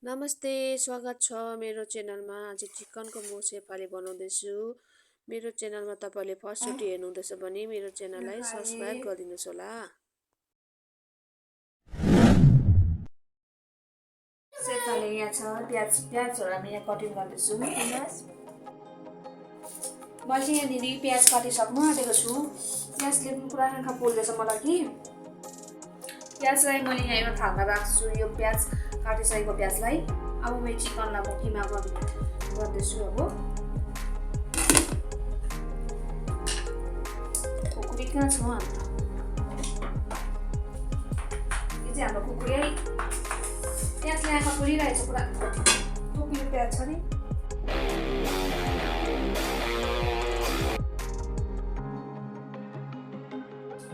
नमस्ते, स्वागत छ मेरो च्यानलमा। आज चिकनको म सेफाले बनाउँदैछु। मेरो च्यानलमा तपाईले फर्स्टचोटि हेर्नुहुँदैछ भने मेरो च्यानललाई सब्स्क्राइब गरिदिनुहोस् होला। सेफाले यहाँ छ प्याजहरु हामी यहाँ कटिङ गर्दैछु। मैले यहाँनिर प्याज काटिसक्नु आँटेको छु। प्याजले पनि पुरा आँखा पोल्दैछ मलाई कि। प्याजलाई मैले यहाँ एउटा थालमा राख्छु। यो प्याज काटिसकेको प्याजलाई अब म चिकनलाई म किमा गर्दैछु। अब कुकुरी कहाँ छ अन्त? यो चाहिँ हाम्रो कुकुरी है। प्याजले आँखा पोलिरहेछ पुरा। टोकिलो प्याज छ नि।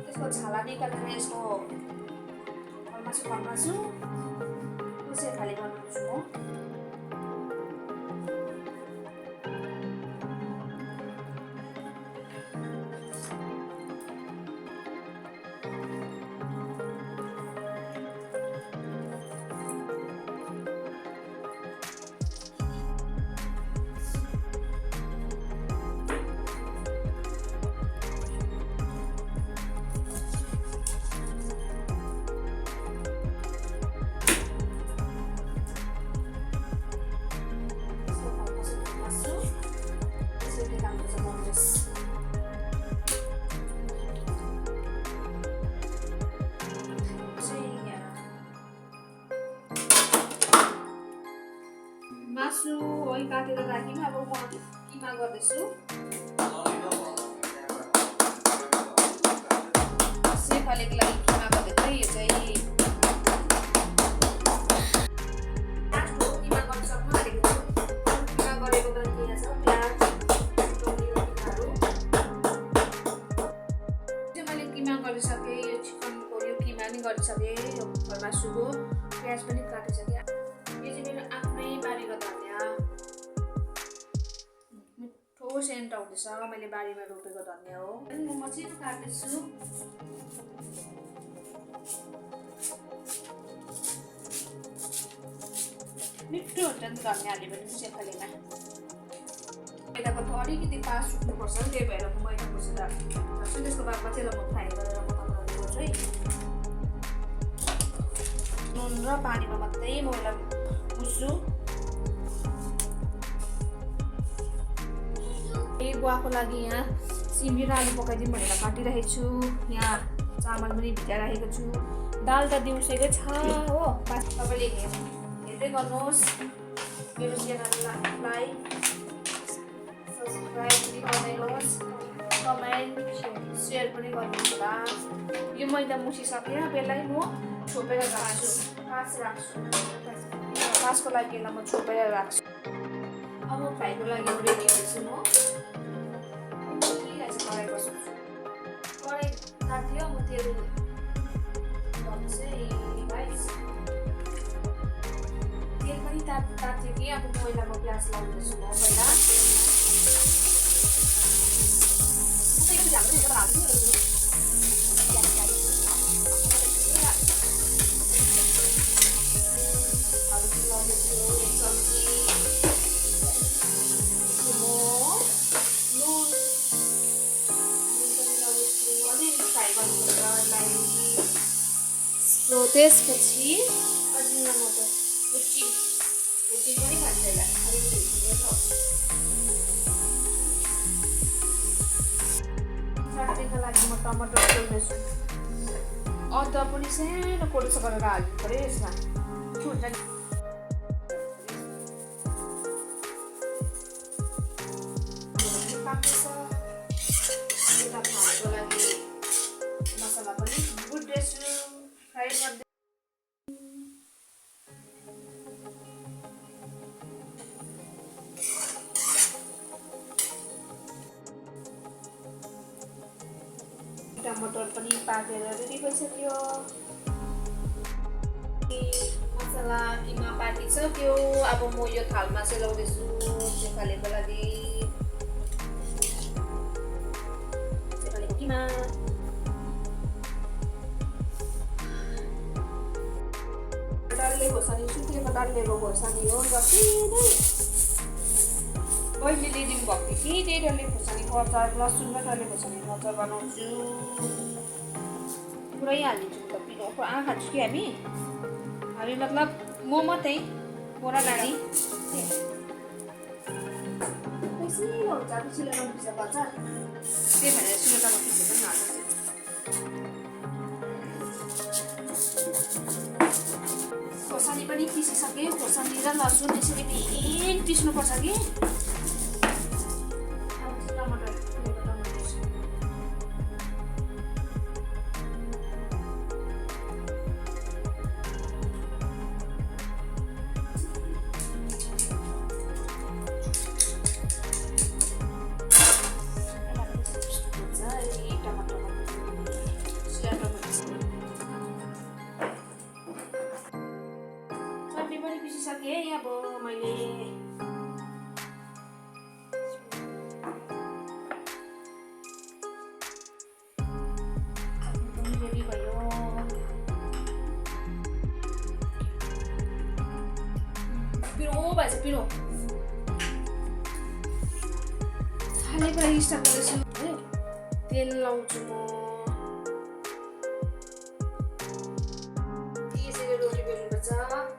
त्यसको छाला निकालेर यसको फर्मासु उसै खाली बनाउँछु म। मासु है काटेर राखिनु। अब म किमा गर्दैछु। सेफालेको लागि किमा गर्दैछु। यो चाहिँ किमा गर्न सक्नु आँटेको छु। किमा गरेको पनि यहाँ छ प्याज, टमाटरहरू। चाहिँ मैले किमा गरिसकेँ। यो चिकनको यो किमा पनि गरिसकेँ। यो फर्मासुको प्याज पनि काटिसकेँ। यो चाहिँ मेरो आफ्नै बारीको धनिया। मिठो सेन्ट आउँदैछ। मैले बारीमा रोपेको धनिया हो। म मसिनो काट्दैछु। मिठो हुन्छ नि धनिया हाल्यो भने सेफालेमा। मैदाको त अलिकति पास सुक्नुपर्छ। त्यही भएर म मैदा मुछेर राख्छु। त्यसको बादमा चाहिँ म फ्राई गरेर पकाउनु गर्छु है। नुन र पानीमा मात्रै मैदा मुस्छु। गुवाको लागि यहाँ सिमी र आलु पकाइदिउँ भनेर काटिरहेको छु। यहाँ चामल पनि भिजाइराखेको छु। दाल त दिउँसोकै छ हो। तपाईँले हेर्दै गर्नुहोस्। मेरो च्यानललाई सब्सक्राइब पनि गरिदिनुहोस्। कमेन्ट सेयर पनि गर्नुहोस् होला। यो मैदा मुछिसकेर बेलै म छोपेर राख्छु। पासको लागि यसलाई म छोपेर राख्छु। अब फ्राईको लागि रेडी हुँदैछु म। कराई तातियो। म तेल पनि तातियो कि अब मैदामा प्याज लाउँदैछु म पहिला। त्यसपछि अजिनामोटो हुचिङ पनि भन्छ यसलाई। अलिकति चटनीको लागि म टमाटर पोल्दैछु। अदुवा पनि सानो कोडो गरेर हाल्नु पऱ्यो यसमा। के हुन्छ नि पाक्दैछ। लागि मसला पनि भुट्दैछु। फ्राई गर्दै टमाटर पनि पाकेर रेडी भइसक्यो। मसला किमा पाकिसक्यो। अब म यो थालमा सेलाउँदैछु सेफालेको लागि। सेफालेको किमा डल्ले खोर्सानी सुकेको डल्लेको खोर्सानी हो जति नै बहिनीले दिनुभएको थियो कि त्यही डल्ले खोर्सानीको अचार लसुन र डल्ले खोर्सानीको अचार बनाउँछु पुरै हालिदिन्छु त पिरोको खान्छु कि हामी मतलब म मात्रै बोरा नानी सिलो हुन्छ सिलेटमा पिसेको अचार त्यही भनेर सिलेटमा पिसेको पनि हाल्छ खोर्सानी पनि पिसिसकेँ खोर्सानी र लसुन यसरी मेन पिस्नुपर्छ कि टमाटर पिसिसकेँ अब मैले रेडी भयो पिरो भएछ पिरो खानेको लागि स्टार्ट गर्दैछु तेल लाउँछु म यसरी रोटी बेल्नुपर्छ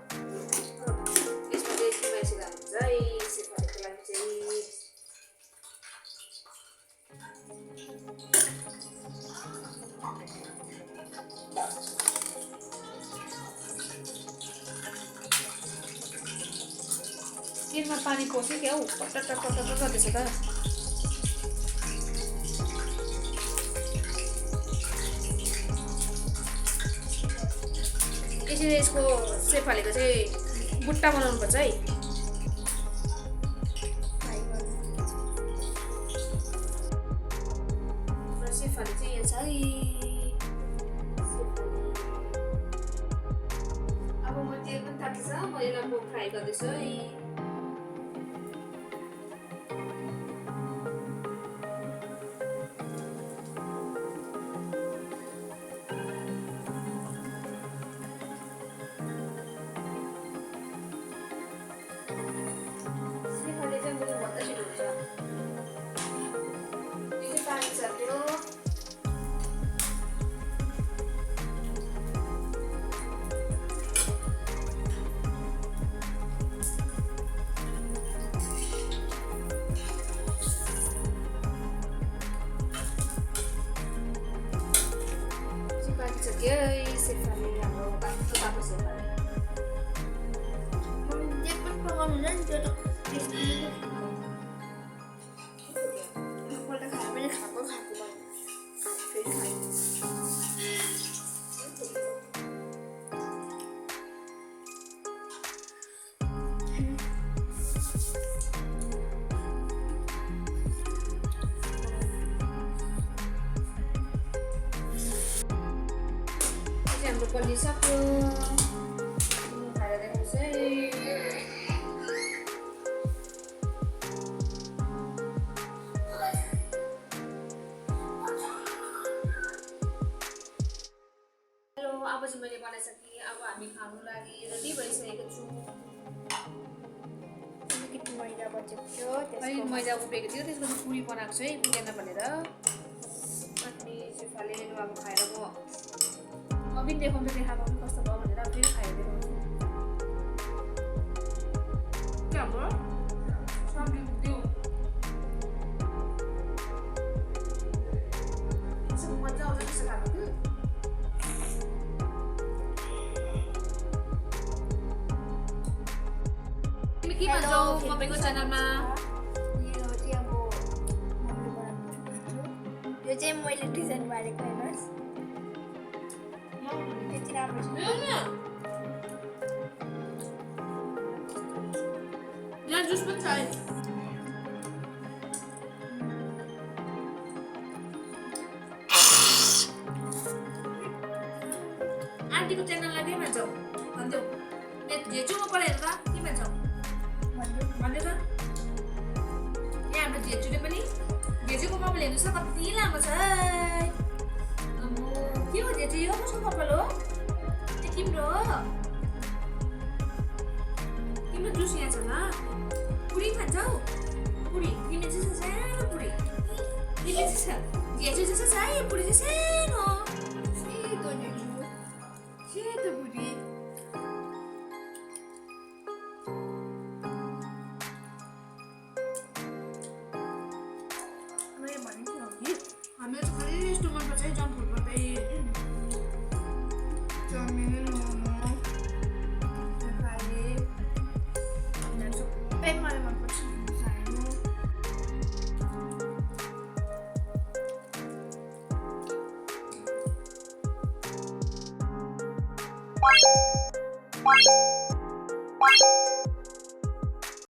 तेलमा पानी पस्यो क्या हौ टक गर्दैछ त यसरी यसको सेफालेको चाहिँ बुट्टा बनाउनुपर्छ है सेफाले चाहिँ यहाँ छ है अब म तेल पनि तातिछ म यसलाई म फ्राई गर्दैछु है सेफाले हाम्रो तातो सेफाले जे पनि पकाउनु हुन्छ नि त्यो त एकपल्ट खाए पनि खाएको भयो फेरि खाएँ हाम्रो बनिसक्यो खाएर देखाउँछु है हेलो अब चाहिँ मैले बनाइसकेँ अब हामी खानु लागि रेडी भइसकेको छु मैदा बचेको थियो त्यसको मैदा उब्रेको थियो त्यसको चाहिँ पुरी बनाएको छु है पुगेन भनेर अनि सेफाले अब खाएर म अघि देखाउँदै देखाएको पनि कस्तो भयो भनेर फेरि खाएर देखाउँछु के हाम्रो सब्जी त्यो मजा आउँछ त्यसो खाएको कि तिमी के भन्छौ तपाईँको च्यानलमा यो चाहिँ मैले डिजाइन मारेको हेर्नुहोस् त्यति राम्रो छ यहाँ जुस पनि छ है आन्टीको च्यानललाई के भन्छौ भन्देऊ झेचुमा पढेर त के भन्छौ भन्दै त यहाँ हाम्रो झेचुले पनि झेचुको कपाल हेर्नुहोस् न कति लामो छ के हो झेचु यो कसको कपाल हो तिम्रो हो तिम्रो जुस यहाँ छ ल पुरी खान्छौ पुरी तिमी चाहिँ सानो पुरी तिमी चाहिँ यहाँ चाहिँ सानो पुरी चाहिँ सानो सेतो पुरी हामीलाई चाहिँ खालि यस्तो मनपर्छ है जङ्क फुड मात्रै चाउमिन मोमो सबै मलाई मनपर्छ खानु